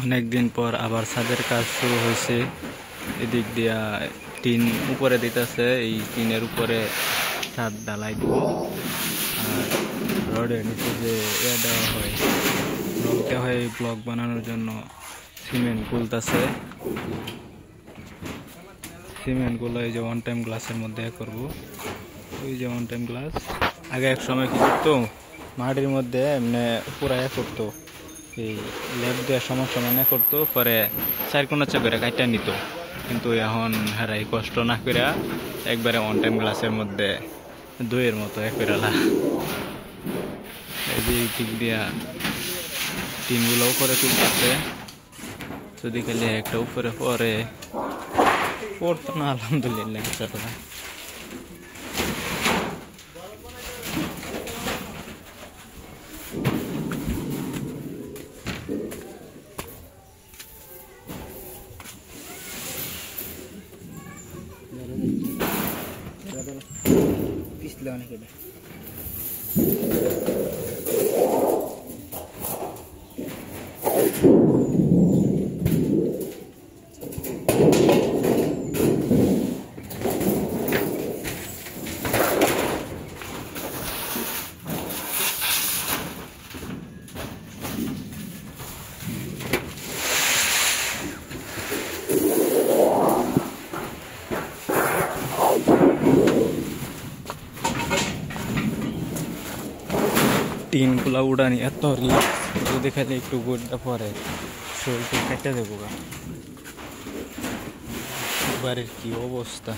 অনেক দিন পর আবার ছাদের কাজ শুরু হয়েছে। এদিক দিয়া টিন উপরে দিতেছে, এই টিনের উপরে ছাদ ঢালাই দিব। আর রডের নিচে যে দেওয়া হয়, ব্লক দেওয়া হয়, এই ব্লক বানানোর জন্য সিমেন্ট গুলতেছে। সিমেন্টগুলো এই যে ওয়ান টাইম গ্লাসের মধ্যে করবো। ওই যে ওয়ান টাইম গ্লাস আগে এক সময় কি করতো, মাটির মধ্যে এমনি পুরা করতো, এই লেপ দেওয়ার সমস্যা মানে করতো, পরে 4 কোনা করে কাটা নিত। কিন্তু এখন হারাই কষ্ট না করে একবারে ওয়ান টাইম গ্লাসের মধ্যে দইয়ের মতো করেলা। এই যে দিক দিয়া টিনগুলো উপরে তুলতেছে, যদি খালি একটা উপরে পরে পড়তো না, আলহামদুলিল্লাহ। পিছলে অনেক টিনগুলা উড়ানি এত রিস্ক, যদি খালি একটু গড়টা পরে শরীরটা কেটে দেবো। বাড়ির কি অবস্থা!